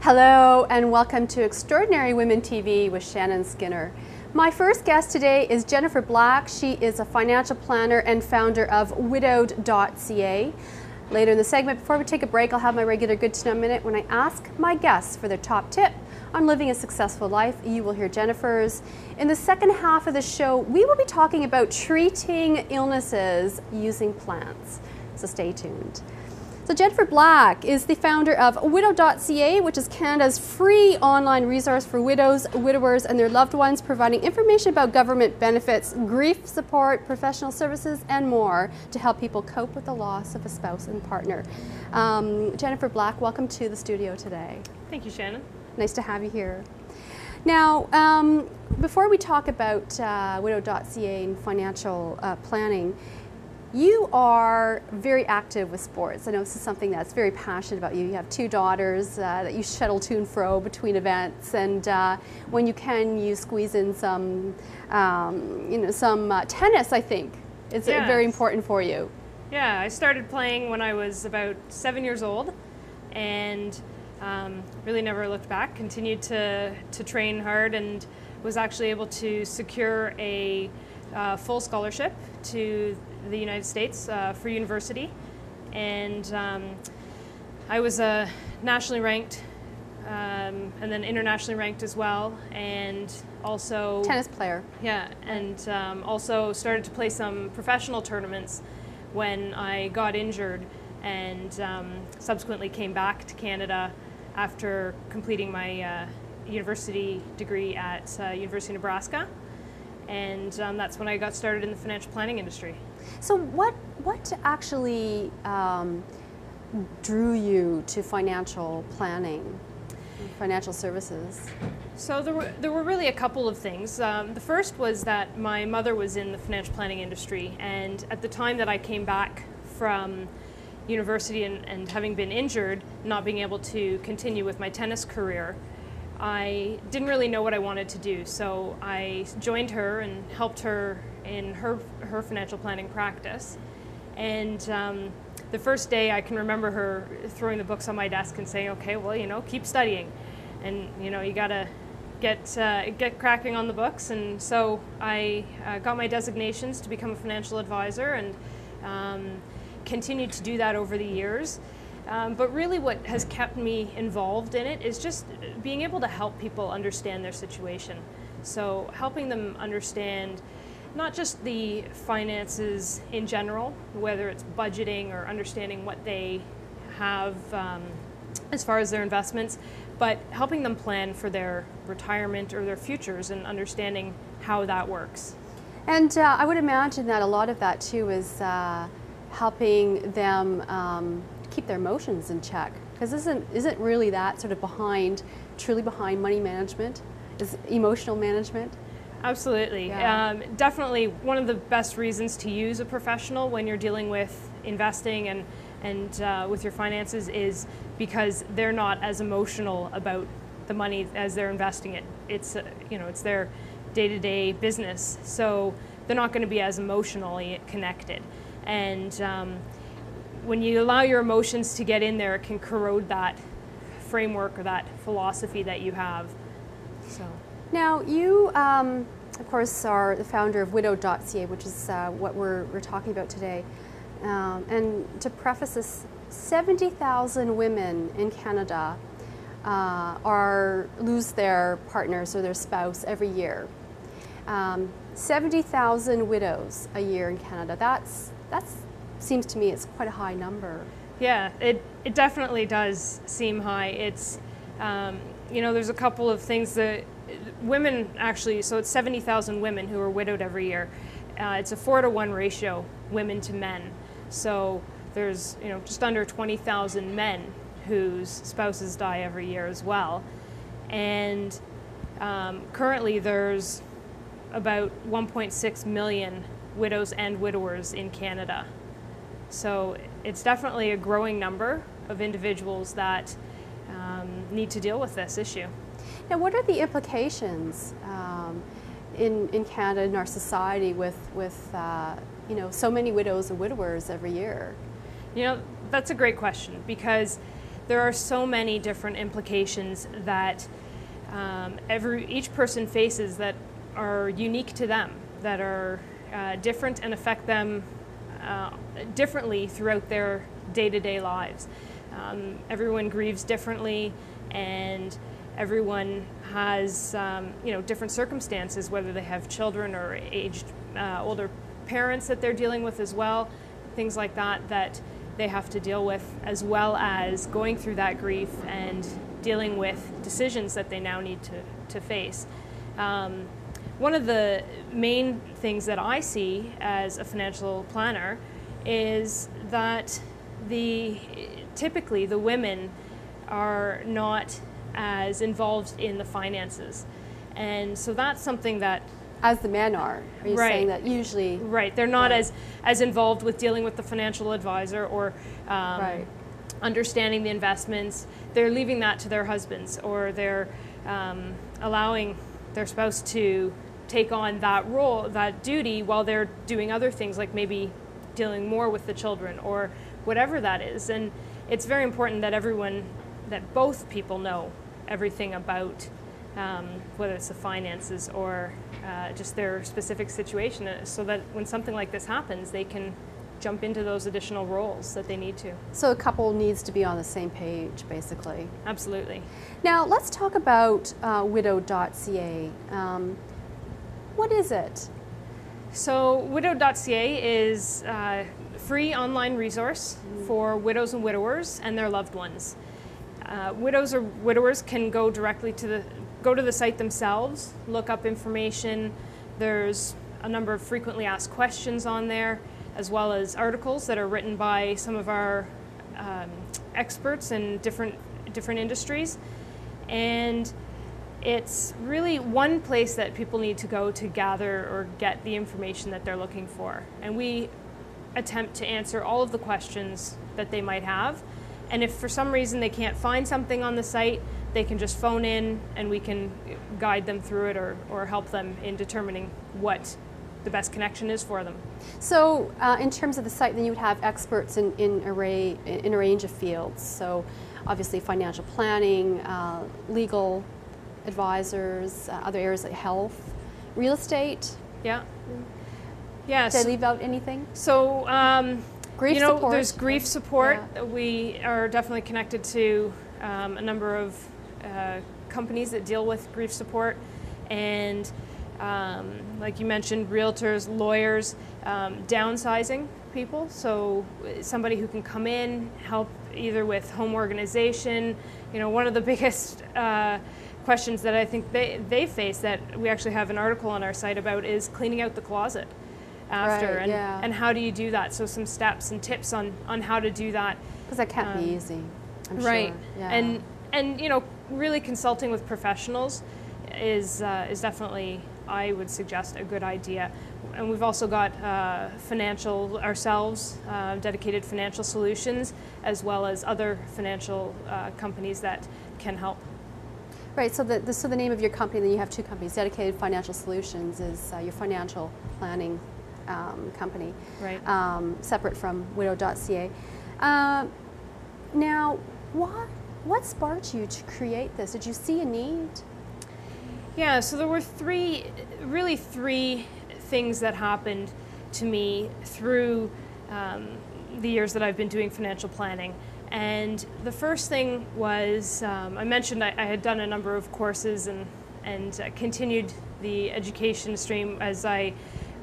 Hello and welcome to Extraordinary Women TV with Shannon Skinner. My first guest today is Jennifer Black. She is a financial planner and founder of widowed.ca. Later in the segment, before we take a break, I'll have my regular Good to Know Minute when I ask my guests for their top tip on living a successful life. You will hear Jennifer's. In the second half of the show, we will be talking about treating illnesses using plants. So stay tuned. So Jennifer Black is the founder of widowed.ca, which is Canada's free online resource for widows, widowers, and their loved ones, providing information about government benefits, grief support, professional services, and more to help people cope with the loss of a spouse and partner. Jennifer Black, welcome to the studio today. Thank you, Shannon. Nice to have you here. Now, before we talk about widowed.ca and financial planning, you are very active with sports. I know this is something that's very passionate about you. You have two daughters that you shuttle to and fro between events, and when you can, you squeeze in some, tennis. I think is very important for you. Yeah, I started playing when I was about 7 years old, and really never looked back. Continued to train hard, and was actually able to secure a full scholarship to the United States for university, and I was nationally ranked and then internationally ranked as well, and also tennis player. Yeah, and also started to play some professional tournaments when I got injured, and subsequently came back to Canada after completing my university degree at University of Nebraska. And that's when I got started in the financial planning industry. So what actually drew you to financial planning, financial services? So there were really a couple of things. The first was that my mother was in the financial planning industry, and at the time that I came back from university and having been injured, not being able to continue with my tennis career, I didn't really know what I wanted to do, so I joined her and helped her in her financial planning practice. And the first day, I can remember her throwing the books on my desk and saying, "Okay, well, keep studying, and you gotta get cracking on the books." And so I got my designations to become a financial advisor, and continued to do that over the years. But really what has kept me involved in it is just being able to help people understand their situation. So helping them understand not just the finances in general, whether it's budgeting or understanding what they have as far as their investments, but helping them plan for their retirement or their futures and understanding how that works. And I would imagine that a lot of that too is helping them keep their emotions in check, because isn't really that sort of truly behind money management is emotional management? Absolutely. Yeah. Definitely one of the best reasons to use a professional when you're dealing with investing and with your finances is because they're not as emotional about the money as they're investing it. It's it's their day-to-day business, so they're not going to be as emotionally connected. And when you allow your emotions to get in there, it can corrode that framework or that philosophy that you have. So now you, of course, are the founder of widowed.ca, which is what we're talking about today. And to preface this, 70,000 women in Canada lose their partners or their spouse every year. 70,000 widows a year in Canada. That's seems to me it's quite a high number. Yeah, it definitely does seem high. It's there's a couple of things that women actually, so it's 70,000 women who are widowed every year. It's a 4-to-1 ratio, women to men. So there's just under 20,000 men whose spouses die every year as well. And currently there's about 1.6 million widows and widowers in Canada. So it's definitely a growing number of individuals that need to deal with this issue. Now, what are the implications in Canada, in our society, with so many widows and widowers every year? That's a great question, because there are so many different implications that each person faces that are unique to them, that are different and affect them differently throughout their day-to-day lives. Everyone grieves differently, and everyone has different circumstances, whether they have children or aged older parents that they're dealing with as well, things like that that they have to deal with, as well as going through that grief and dealing with decisions that they now need to face. One of the main things that I see as a financial planner is that typically the women are not as involved in the finances. And so that's something that... As the men are you right. saying that usually... Right, they're not right. as involved with dealing with the financial advisor or right. understanding the investments. They're leaving that to their husbands, or they're allowing their spouse to take on that role, that duty, while they're doing other things, like maybe dealing more with the children or whatever that is. And it's very important that both people know everything about whether it's the finances or just their specific situation, so that when something like this happens, they can jump into those additional roles that they need to. So a couple needs to be on the same page, basically. Absolutely. Now let's talk about widowed.ca. What is it? So widowed.ca is a free online resource for widows and widowers and their loved ones. Widows or widowers can go directly to the site themselves, look up information. There's a number of frequently asked questions on there, as well as articles that are written by some of our experts in different industries. And it's really one place that people need to go to gather or get the information that they're looking for. And we attempt to answer all of the questions that they might have. And if for some reason they can't find something on the site, they can just phone in and we can guide them through it, or help them in determining what the best connection is for them. So in terms of the site, then you would have experts in a range of fields. So obviously financial planning, legal advisors, other areas like health, real estate. Yeah. Yeah. Did I leave out anything? So grief support. There's grief support. Yeah. We are definitely connected to a number of companies that deal with grief support, and like you mentioned, realtors, lawyers, downsizing people. So somebody who can come in, help either with home organization. One of the biggest questions that I think they face, that we actually have an article on our site about, is cleaning out the closet after, right, and how do you do that? So some steps and tips on how to do that. Because that can't be easy, I'm right. sure. Yeah. And really consulting with professionals is definitely, I would suggest, a good idea. And we've also got dedicated financial solutions, as well as other financial companies that can help. Right, so the name of your company, then you have two companies. Dedicated Financial Solutions is your financial planning company, right? Separate from widowed.ca. Now, what sparked you to create this? Did you see a need? Yeah, so there were three things that happened to me through the years that I've been doing financial planning. And the first thing was, I mentioned I had done a number of courses and continued the education stream as I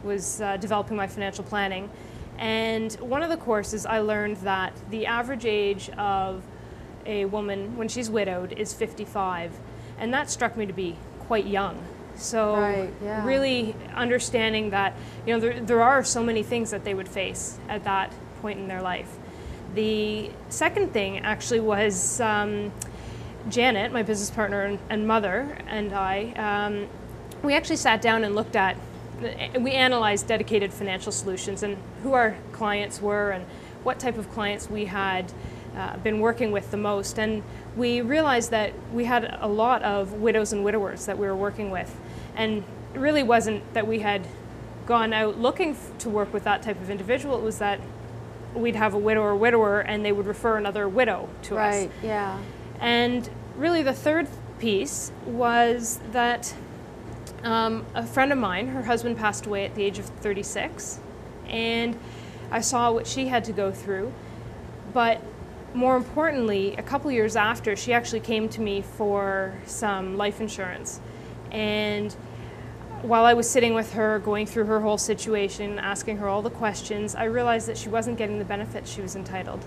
was developing my financial planning. And one of the courses, I learned that the average age of a woman when she's widowed is 55. And that struck me to be quite young. So right, yeah. Really understanding that there are so many things that they would face at that point in their life. The second thing actually was Janet, my business partner and mother, and I, we actually sat down and we analyzed Dedicated Financial Solutions and who our clients were and what type of clients we had been working with the most. And we realized that we had a lot of widows and widowers that we were working with. And it really wasn't that we had gone out looking to work with that type of individual. It was that we'd have a widow or widower and they would refer another widow to us. Right, yeah. And really the third piece was that a friend of mine, her husband passed away at the age of 36, and I saw what she had to go through. But more importantly, a couple years after, she actually came to me for some life insurance. And while I was sitting with her, going through her whole situation, asking her all the questions, I realized that she wasn't getting the benefits she was entitled.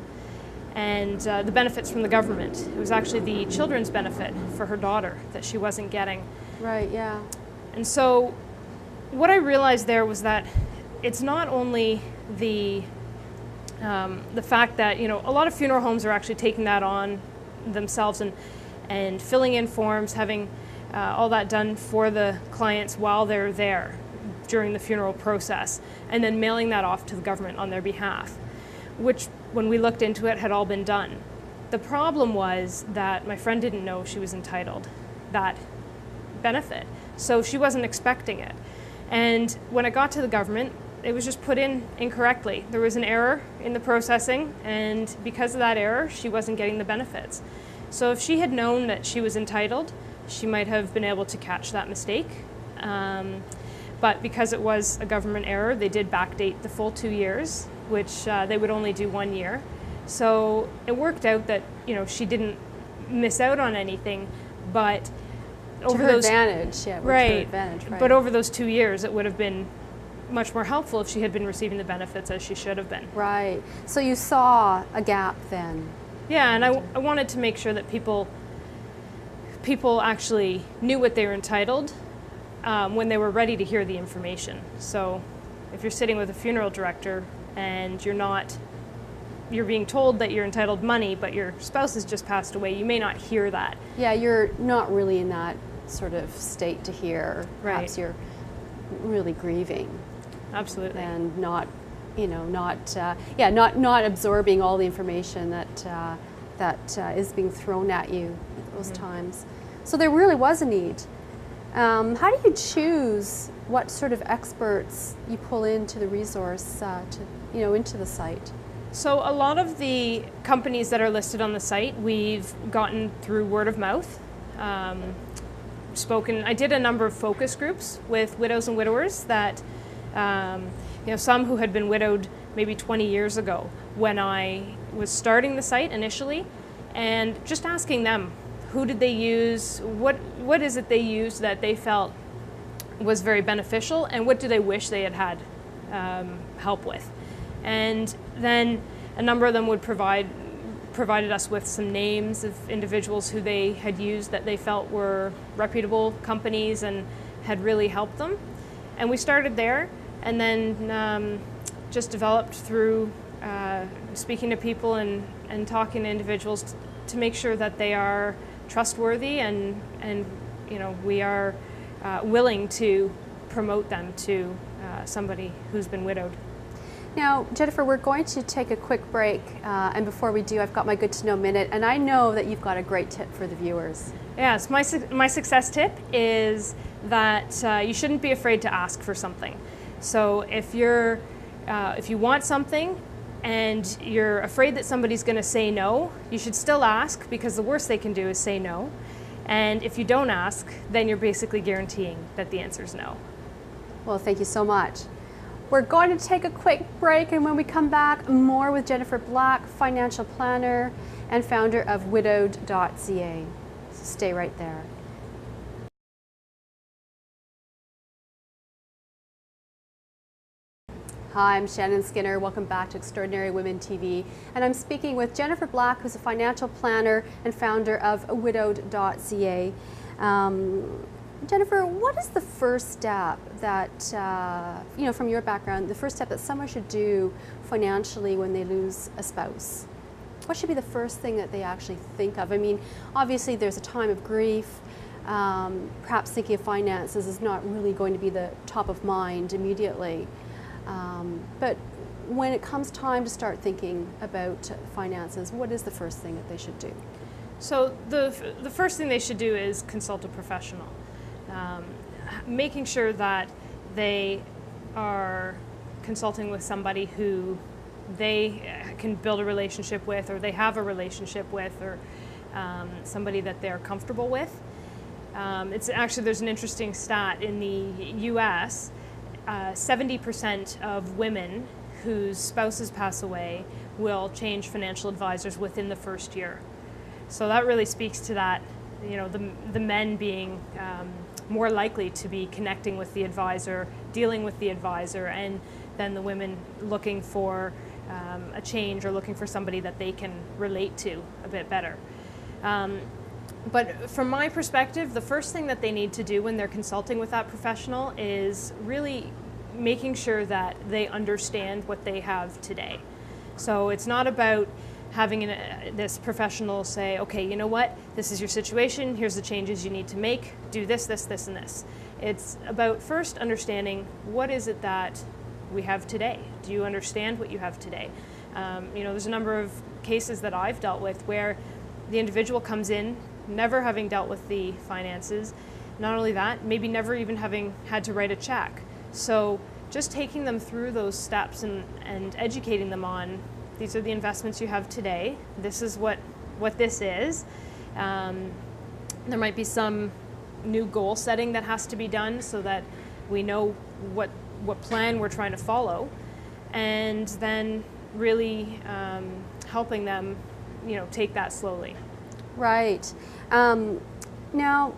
And the benefits from the government. It was actually the children's benefit for her daughter that she wasn't getting. Right, yeah. And so what I realized there was that it's not only the fact that, you know, a lot of funeral homes are actually taking that on themselves and filling in forms, having all that done for the clients while they're there during the funeral process, and then mailing that off to the government on their behalf, which, when we looked into it, had all been done. The problem was that my friend didn't know she was entitled that benefit, so she wasn't expecting it. And when it got to the government, it was just put in incorrectly. There was an error in the processing, and because of that error, she wasn't getting the benefits. So if she had known that she was entitled, she might have been able to catch that mistake. But because it was a government error, they did backdate the full 2 years, which they would only do 1 year. So it worked out that, you know, she didn't miss out on anything, but over those advantage, yeah, right, advantage, right. But over those 2 years, it would have been much more helpful if she had been receiving the benefits as she should have been. Right. So you saw a gap then. Yeah, and I wanted to make sure that people actually knew what they were entitled when they were ready to hear the information. So if you're sitting with a funeral director and you're being told that you're entitled money, but your spouse has just passed away, you may not hear that. Yeah, you're not really in that sort of state to hear. Perhaps you're really grieving. Absolutely. And not, you know, not absorbing all the information that is being thrown at you at those times. So there really was a need. How do you choose what sort of experts you pull into the resource, into the site? So a lot of the companies that are listed on the site, we've gotten through word of mouth. I did a number of focus groups with widows and widowers that, some who had been widowed maybe 20 years ago when I was starting the site initially, and just asking them, who did they use, what is it they used that they felt was very beneficial, and what do they wish they had had help with. And then a number of them would provided us with some names of individuals who they had used that they felt were reputable companies and had really helped them. And we started there, and then just developed through speaking to people and talking to individuals to make sure that they are trustworthy and we are willing to promote them to somebody who's been widowed. Now, Jennifer, we're going to take a quick break, and before we do, I've got my Good to Know Minute, and I know that you've got a great tip for the viewers. Yes, my success tip is that you shouldn't be afraid to ask for something. So if you want something and you're afraid that somebody's going to say no, you should still ask, because the worst they can do is say no. And if you don't ask, then you're basically guaranteeing that the answer is no. Well, thank you so much. We're going to take a quick break, and when we come back, more with Jennifer Black, financial planner and founder of widowed.ca. So stay right there. Hi, I'm Shannon Skinner. Welcome back to Extraordinary Women TV. And I'm speaking with Jennifer Black, who's a financial planner and founder of widowed.ca. Jennifer, what is the first step that, from your background, the first step that someone should do financially when they lose a spouse? What should be the first thing that they actually think of? I mean, obviously there's a time of grief. Perhaps thinking of finances is not really going to be the top of mind immediately. But when it comes time to start thinking about finances, what is the first thing that they should do? So the first thing they should do is consult a professional. Making sure that they are consulting with somebody who they can build a relationship with, or they have a relationship with, or somebody that they're comfortable with. There's an interesting stat in the US. 70% of women whose spouses pass away will change financial advisors within the first year. So that really speaks to that, the men being more likely to be connecting with the advisor, dealing with the advisor, and then the women looking for a change or looking for somebody that they can relate to a bit better. But from my perspective, the first thing that they need to do when they're consulting with that professional is really making sure that they understand what they have today. So it's not about having this professional say, okay, you know what, this is your situation, here's the changes you need to make, do this, this, this, and this. It's about first understanding what is it that we have today. Do you understand what you have today? There's a number of cases that I've dealt with where the individual comes in never having dealt with the finances. Not only that, maybe never even having had to write a check. So just taking them through those steps and educating them on, these are the investments you have today. This is what this is. There might be some new goal setting that has to be done so that we know what plan we're trying to follow, and then really helping them, take that slowly. Right. Now,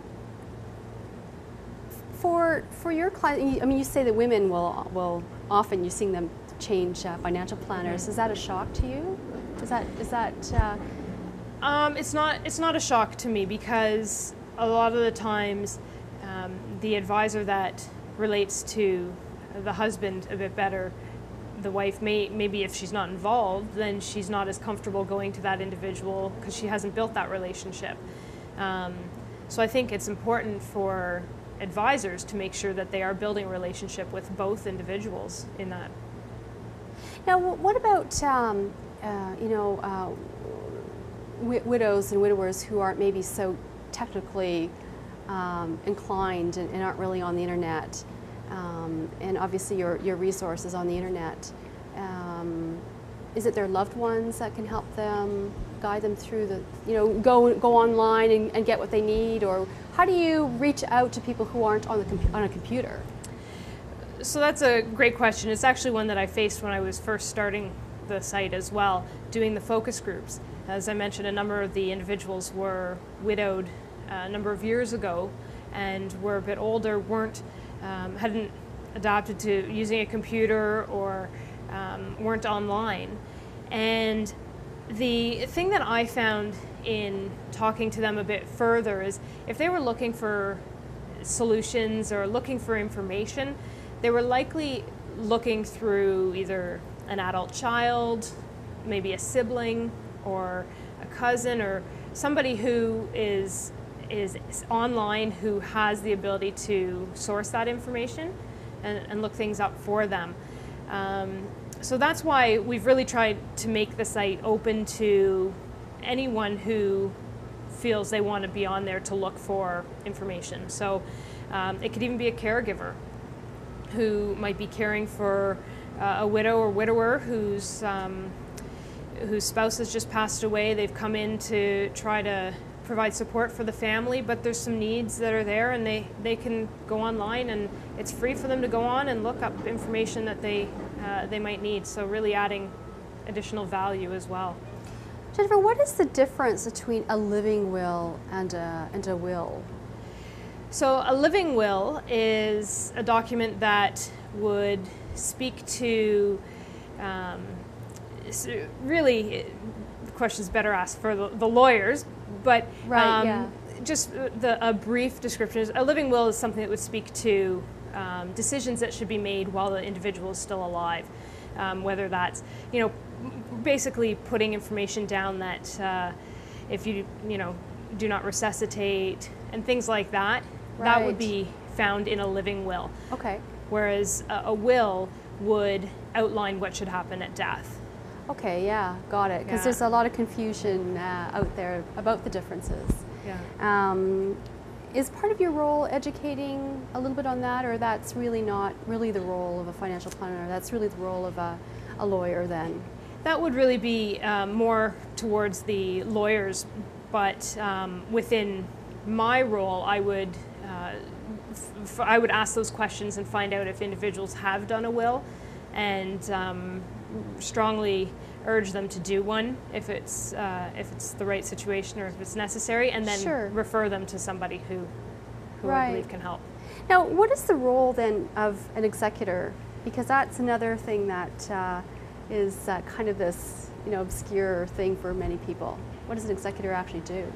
for your client, you say that women will often, you're seeing them change financial planners. Mm-hmm. Is that a shock to you? Is that? It's not a shock to me, because a lot of the times the advisor that relates to the husband a bit better, the wife maybe if she's not involved, then she's not as comfortable going to that individual because she hasn't built that relationship. So I think it's important for advisors to make sure that they are building a relationship with both individuals in that. Now, what about widows and widowers who aren't maybe so technically inclined and aren't really on the internet? And obviously your resources on the internet. Is it their loved ones that can help them, guide them through go online and get what they need? Or how do you reach out to people who aren't on a computer? So that's a great question. It's actually one that I faced when I was first starting the site as well, doing the focus groups. As I mentioned, a number of the individuals were widowed a number of years ago and were a bit older, hadn't adapted to using a computer, or weren't online. And the thing that I found in talking to them a bit further is if they were looking for solutions or looking for information, they were likely looking through either an adult child, maybe a sibling or a cousin, or somebody who is online, who has the ability to source that information and look things up for them. So that's why we've really tried to make the site open to anyone who feels they want to be on there to look for information. So it could even be a caregiver who might be caring for a widow or widower whose spouse has just passed away. They've come in to try to provide support for the family, but there's some needs that are there, and they can go online, and it's free for them to go on and look up information that they might need. So really adding additional value as well. Jennifer, what is the difference between a living will and a will? So a living will is a document that would speak to, really, the question is better asked for the lawyers, but just a brief description. A living will is something that would speak to decisions that should be made while the individual is still alive, whether that's, basically putting information down that if you do not resuscitate and things like that, that would be found in a living will. Okay. Whereas a will would outline what should happen at death. Okay, yeah, got it. Because there's a lot of confusion out there about the differences. Yeah. Is part of your role educating a little bit on that, or that's really not really the role of a financial planner? That's really the role of a lawyer then? That would really be more towards the lawyers, but within my role, I would ask those questions and find out if individuals have done a will, and strongly urge them to do one if it's the right situation or if it's necessary, and then Sure. refer them to somebody who Right. I believe can help. Now, what is the role then of an executor? Because that's another thing that is kind of this, obscure thing for many people. What does an executor actually do?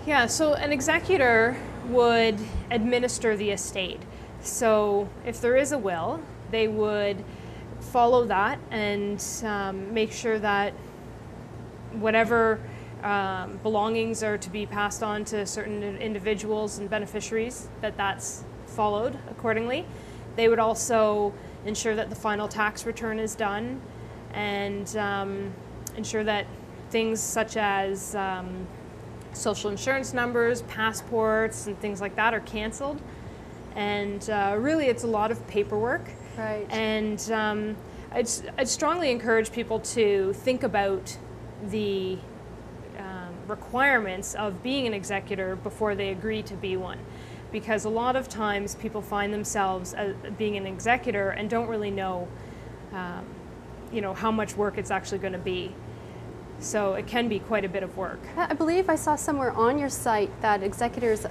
Yeah, so an executor would administer the estate. So if there is a will, they would follow that and make sure that whatever belongings are to be passed on to certain individuals and beneficiaries, that's followed accordingly. They would also ensure that the final tax return is done, and ensure that things such as social insurance numbers, passports, and things like that are canceled. And really, it's a lot of paperwork. Right. And I'd strongly encourage people to think about the requirements of being an executor before they agree to be one. Because a lot of times people find themselves being an executor and don't really know, how much work it's actually going to be. So it can be quite a bit of work. I believe I saw somewhere on your site that executors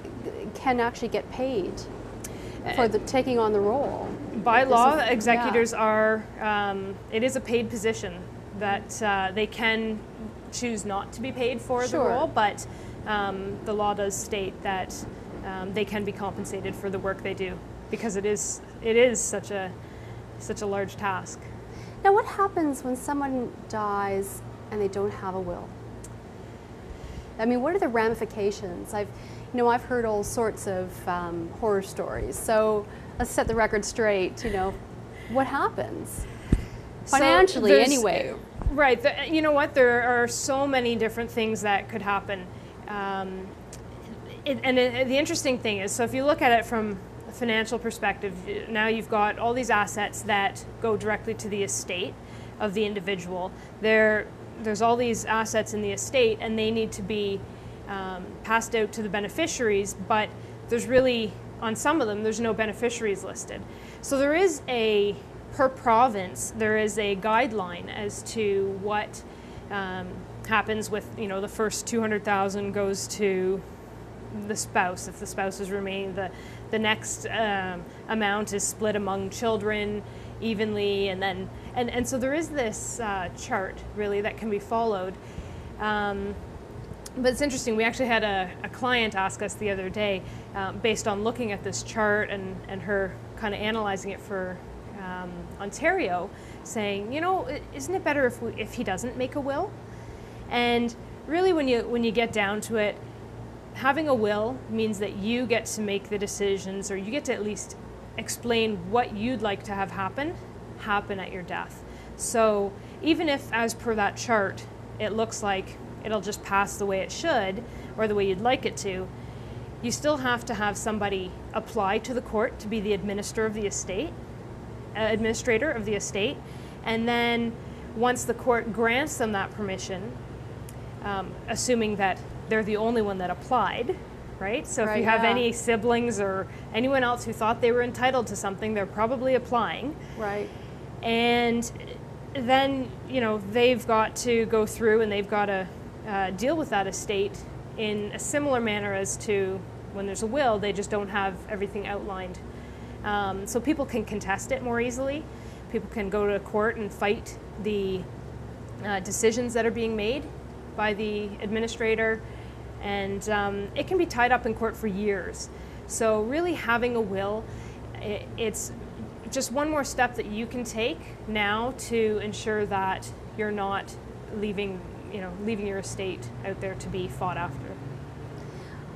can actually get paid for taking on the role. By law, executors are, it is a paid position that they can choose not to be paid for the role, but the law does state that they can be compensated for the work they do, because it is such a large task. Now, what happens when someone dies and they don't have a will? I mean, what are the ramifications? I've heard all sorts of horror stories. So let's set the record straight. What happens financially, anyway? Right. You know what? There are so many different things that could happen. The interesting thing is, so if you look at it from a financial perspective, now you've got all these assets that go directly to the estate of the individual. There's all these assets in the estate, and they need to be passed out to the beneficiaries, but there's really, on some of them, there's no beneficiaries listed. So there is per province, there is a guideline as to what happens with, the first 200,000 goes to the spouse. If the spouse is remaining, the next amount is split among children evenly, and so there is this chart really that can be followed. But it's interesting, we actually had a client ask us the other day, based on looking at this chart and her kind of analyzing it for Ontario, saying, isn't it better if he doesn't make a will? And really, when you get down to it, having a will means that you get to make the decisions, or you get to at least explain what you'd like to have happen at your death. So even if, as per that chart, it looks like it'll just pass the way it should, or the way you'd like it to, you still have to have somebody apply to the court to be the administrator of the estate, and then once the court grants them that permission, assuming that they're the only one that applied, right? So if you have any siblings or anyone else who thought they were entitled to something, they're probably applying. Right. And then, they've got to go through and they've got to deal with that estate in a similar manner as to when there's a will. They just don't have everything outlined. So people can contest it more easily. People can go to court and fight the decisions that are being made by the administrator, and it can be tied up in court for years. So really, having a will, it's just one more step that you can take now to ensure that you're not leaving your estate out there to be fought after.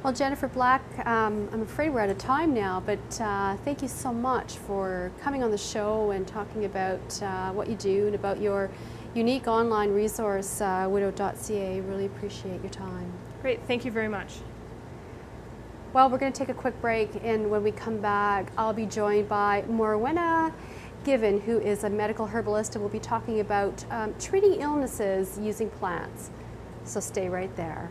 Well, Jennifer Black, I'm afraid we're out of time now, but thank you so much for coming on the show and talking about what you do and about your unique online resource, widow.ca. Really appreciate your time. Great, thank you very much. Well, we're going to take a quick break, and when we come back, I'll be joined by Morwenna Given, who is a medical herbalist, and we'll be talking about treating illnesses using plants. So stay right there.